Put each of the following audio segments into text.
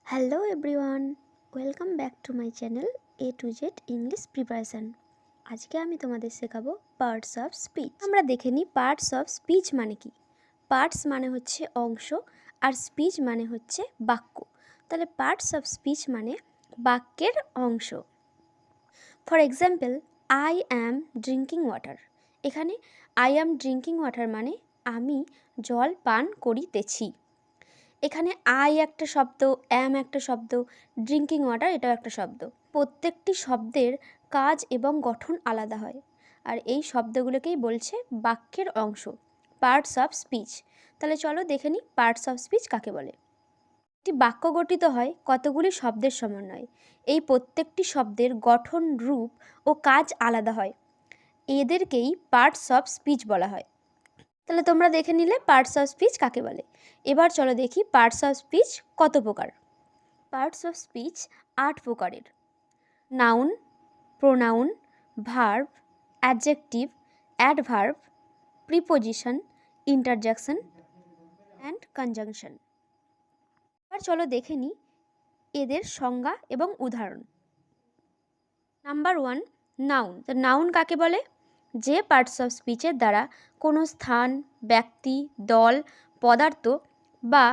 Hello everyone, welcome back to my channel A2Z English preparation. আজকে আমি তোমাদের শেখাবো পার্টস অফ স্পিচ। আমরা দেখে নিই পার্টস অফ স্পিচ মানে কি। পার্টস মানে হচ্ছে অংশ আর স্পিচ মানে হচ্ছে বাক্য। তাহলে পার্টস অফ স্পিচ মানে বাক্যের অংশ। For example, I am drinking water. এখানে আই অ্যাম ড্রিঙ্কিং ওয়াটার মানে আমি জল পান করিতেছি। এখানে আই একটা শব্দ, অ্যাম একটা শব্দ, ড্রিঙ্কিং ওয়াটার এটাও একটা শব্দ। প্রত্যেকটি শব্দের কাজ এবং গঠন আলাদা হয়, আর এই শব্দগুলোকেই বলছে বাক্যের অংশ, পার্টস অফ স্পিচ। তাহলে চলো দেখে নিই পার্টস অফ স্পিচ কাকে বলে। একটি বাক্য গঠিত হয় কতগুলি শব্দের সমন্বয়ে। এই প্রত্যেকটি শব্দের গঠন, রূপ ও কাজ আলাদা হয়, এদেরকেই পার্টস অফ স্পিচ বলা হয়। তাহলে তোমরা দেখে নিলে পার্টস অফ স্পিচ কাকে বলে। এবার চলো দেখি পার্টস অফ স্পিচ কত প্রকার। পার্টস অফ স্পিচ 8 প্রকারের। Noun, pronoun, verb, adjective, adverb, preposition, interjection and conjunction. এবার চলো দেখে নিই এদের সংজ্ঞা এবং উদাহরণ। Number 1, noun. তো নাউন কাকে বলে? যে পার্টস অফ স্পিচের দ্বারা কোনো স্থান, ব্যক্তি, দল, পদার্থ বা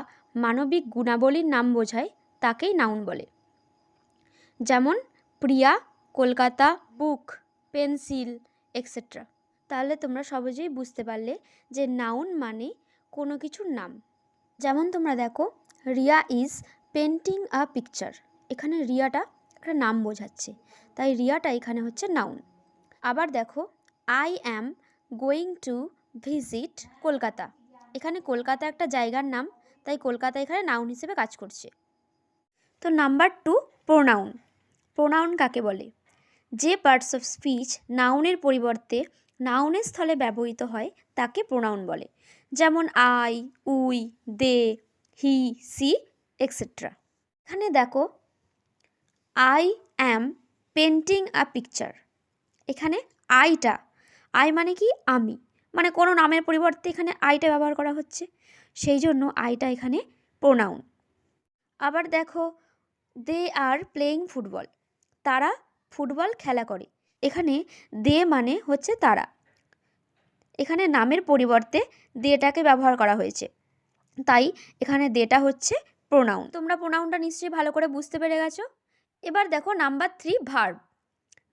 মানবিক গুণাবলীর নাম বোঝায় তাকেই নাউন বলে। যেমন প্রিয়া, কলকাতা, বুক, পেন্সিল এক্সেট্রা। তাহলে তোমরা সহজেই বুঝতে পারলে যে নাউন মানে কোনো কিছুর নাম। যেমন তোমরা দেখো, Riya is painting a picture. এখানে রিয়াটা একটা নাম বোঝাচ্ছে, তাই রিয়াটা এখানে হচ্ছে নাউন। আবার দেখো, I am going to visit Kolkata. এখানে কলকাতা একটা জায়গার নাম, তাই কলকাতা এখানে নাউন হিসেবে কাজ করছে। তো নাম্বার 2, প্রোনাউন। প্রোনাউন কাকে বলে? যে পার্টস অফ স্পিচ নাউনের পরিবর্তে নাউনের স্থলে ব্যবহৃত হয় তাকে প্রোনাউন বলে। যেমন I, we, they, he, she etcetera. এখানে দেখো, I am painting a picture. এখানে আই মানে কি? আমি, মানে কোনো নামের পরিবর্তে এখানে আইটা ব্যবহার করা হচ্ছে, সেই জন্য আইটা এখানে প্রোনাউন। আবার দেখো, দে আর প্লেয়িং ফুটবল। তারা ফুটবল খেলা করে। এখানে দে মানে হচ্ছে তারা, এখানে নামের পরিবর্তে দেটাকে ব্যবহার করা হয়েছে, তাই এখানে দেটা হচ্ছে প্রোনাউন। তোমরা প্রোনাউনটা নিশ্চয়ই ভালো করে বুঝতে পেরে গেছো। এবার দেখো নাম্বার 3, ভার্ব।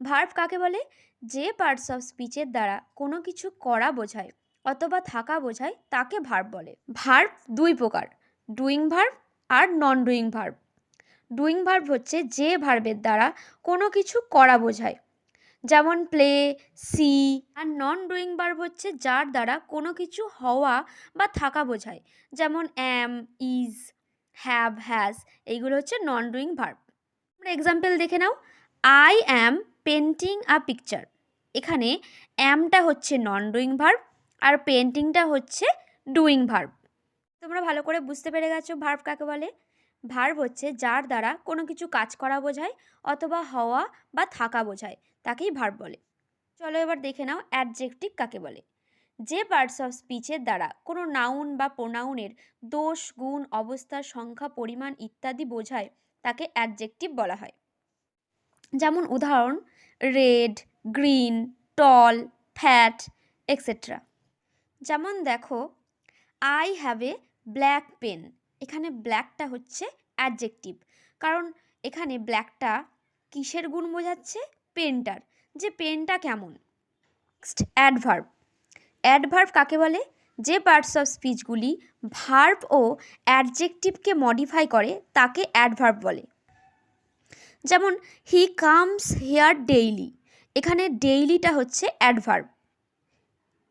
ভার্ব কাকে বলে? যে পার্টস অফ স্পিচের দ্বারা কোনো কিছু করা বোঝায় অথবা থাকা বোঝায় তাকে ভার্ব বলে। ভার্ব 2 প্রকার, ডুইং ভার্ব আর নন ডুইং ভার্ব। ডুইং ভার্ব হচ্ছে যে ভার্বের দ্বারা কোনো কিছু করা বোঝায়, যেমন প্লে, সি। আর নন ডুইং ভার্ব হচ্ছে যার দ্বারা কোনো কিছু হওয়া বা থাকা বোঝায়, যেমন অ্যাম, ইজ, হ্যাভ, হ্যাজ। এইগুলো হচ্ছে নন ডুইং ভার্ব। তোমরা এক্সাম্পল দেখে নাও। I am painting a picture. এখানে অ্যামটা হচ্ছে নন ডুইং ভার্ব আর পেন্টিংটা হচ্ছে ডুইং ভার্ব। তোমরা ভালো করে বুঝতে পেরে গেছো ভার্ব কাকে বলে। ভার্ব হচ্ছে যার দ্বারা কোনো কিছু কাজ করা বোঝায় অথবা হওয়া বা থাকা বোঝায়, তাকেই ভার্ব বলে। চলো এবার দেখে নাও অ্যাডজেক্টিভ কাকে বলে। যে পার্টস অফ স্পিচের দ্বারা কোনো নাউন বা প্রোনাউনের দোষ, গুণ, অবস্থা, সংখ্যা, পরিমাণ ইত্যাদি বোঝায় তাকে অ্যাডজেক্টিভ বলা হয়। যেমন উদাহরণ, red, green, tall, fat etcetera. যেমন দেখো, I have a black pen. এখানে ব্ল্যাকটা হচ্ছে অ্যাডজেক্টিভ, কারণ এখানে ব্ল্যাকটা কিসের গুণ বোঝাচ্ছে? পেনটার, যে পেনটা কেমন। Next, adverb. অ্যাডভার্ব কাকে বলে? যে পার্টস অফ স্পিচগুলি ভার্ব ও অ্যাডজেক্টিভকে মডিফাই করে তাকে অ্যাডভার্ব বলে। যেমন হি কামস হেয়ার ডেইলি। এখানে ডেইলিটা হচ্ছে অ্যাডভার্ব।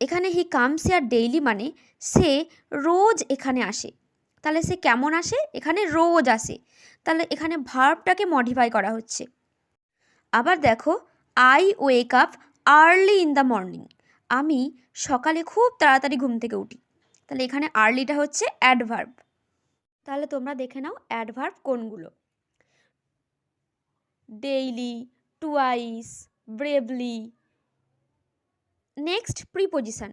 এখানে হি কামস হেয়ার ডেইলি মানে সে রোজ এখানে আসে। তাহলে সে কেমন আসে? এখানে রোজ আসে, তাহলে এখানে ভার্বটাকে মডিফাই করা হচ্ছে। আবার দেখো, I wake up early in the morning. আমি সকালে খুব তাড়াতাড়ি ঘুম থেকে উঠি। তাহলে এখানে আর্লিটা হচ্ছে অ্যাডভার্ব। তাহলে তোমরা দেখে নাও অ্যাডভার্ব কোনগুলো। Daily, twice, bravely. Next, preposition.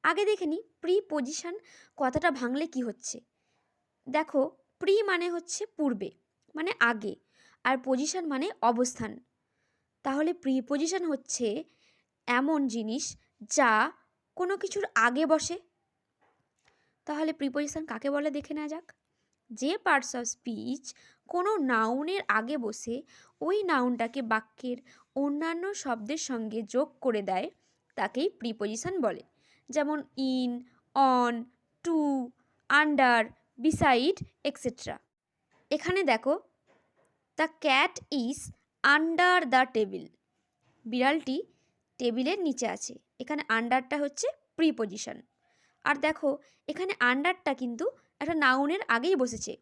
আগে দেখে নিই প্রিপোজিশন কথাটা ভাঙলে কি হচ্ছে। দেখো, প্রি মানে হচ্ছে পূর্বে মানে আগে, আর পজিশন মানে অবস্থান। তাহলে প্রিপজিশন হচ্ছে এমন জিনিস যা কোনো কিছুর আগে বসে। তাহলে প্রিপজিশন কাকে বলে দেখে নেওয়া যাক। যে পার্টস অফ স্পিচ কোনো নাউনের আগে বসে ওই নাউনটাকে বাক্যের অন্যান্য শব্দের সঙ্গে যোগ করে দেয় তাকেই প্রিপজিশন বলে। যেমন in, on, to, under, beside etcetera. এখানে দেখো, the cat is under the table. বিড়ালটি টেবিলের নিচে আছে। এখানে আন্ডারটা হচ্ছে প্রিপজিশন। আর দেখো, এখানে আন্ডারটা কিন্তু একটা নাউনের আগেই বসেছে।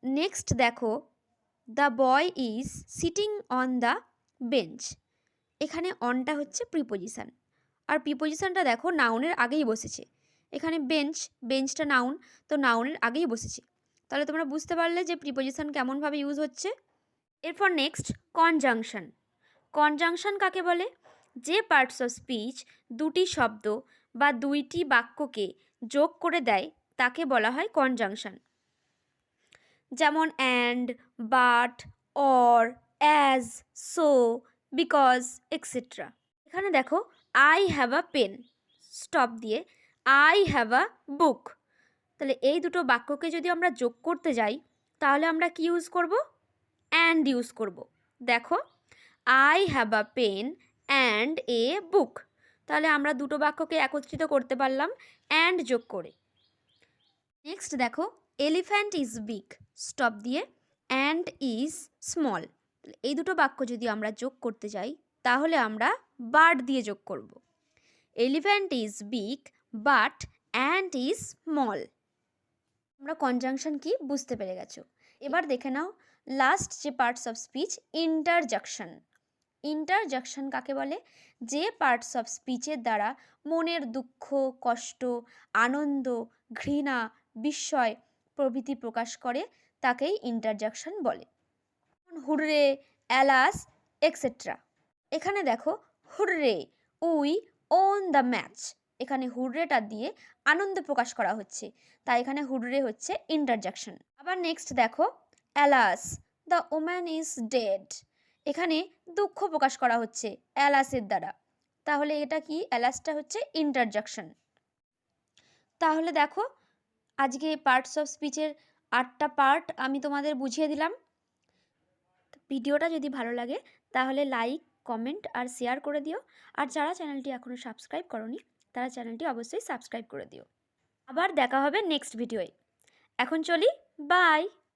নেক্সট দেখো, the boy is sitting on the bench. এখানে অনটা হচ্ছে প্রিপজিশন, আর প্রিপজিশনটা দেখো নাউনের আগেই বসেছে। এখানে বেঞ্চটা নাউন, তো নাউনের আগেই বসেছে। তাহলে তোমরা বুঝতে পারলে যে প্রিপজিশন কেমনভাবে ইউজ হচ্ছে। এরপর নেক্সট কনজাংশন। কনজাংশন কাকে বলে? যে পার্টস অফ স্পিচ দুটি শব্দ বা দুইটি বাক্যকে যোগ করে দেয় তাকে বলা হয় কনজাংশন। যেমন and, but, or, as, so, because etcetera. এখানে দেখো, I have a pen, stop দিয়ে আই হ্যাভ আ বুক। তাহলে এই দুটো বাক্যকে যদি আমরা যোগ করতে যাই তাহলে আমরা কি ইউজ করব? অ্যান্ড ইউজ করব। দেখো, I have a pen and a book. তাহলে আমরা দুটো বাক্যকে একত্রিত করতে পারলাম অ্যান্ড যোগ করে। নেক্সট দেখো, এলিফ্যান্ট ইজ বিগ, স্টপ দিয়ে অ্যান্ড ইজ স্মল। এই দুটো বাক্য যদি আমরা যোগ করতে যাই তাহলে আমরা বার্ড দিয়ে যোগ করব। Elephant is big but and is small. আমরা কনজাংশন কি বুঝতে পেরে গেছো। এবার দেখে নাও লাস্ট যে পার্টস অফ স্পিচ, ইন্টারজাকশন। ইন্টারজাকশন কাকে বলে? যে পার্টস অফ স্পিচের দ্বারা মনের দুঃখ, কষ্ট, আনন্দ, ঘৃণা, বিস্ময় প্রভৃতি প্রকাশ করে তাকেই ইন্টারজাকশন বলে। Hurray, alas etcetera. এখানে দেখো, hurray, we won the match. এখানে হুররেটা দিয়ে আনন্দ প্রকাশ করা হচ্ছে, তাই এখানে হুররে হচ্ছে ইন্টারজাকশন। আবার নেক্সট দেখো, alas, the woman is dead. এখানে দুঃখ প্রকাশ করা হচ্ছে অ্যালাসের দ্বারা, তাহলে এটা কি? অ্যালাসটা হচ্ছে ইন্টারজাকশন। তাহলে দেখো, আজকে পার্টস অফ স্পিচের 8টা পার্ট আমি তোমাদের বুঝিয়ে দিলাম। ভিডিওটা যদি ভালো লাগে তাহলে লাইক, কমেন্ট আর শেয়ার করে দিও। আর যারা চ্যানেলটি এখনও সাবস্ক্রাইব করোনি তারা চ্যানেলটি অবশ্যই সাবস্ক্রাইব করে দিও। আবার দেখা হবে নেক্সট ভিডিওয়। এখন চলি, বাই।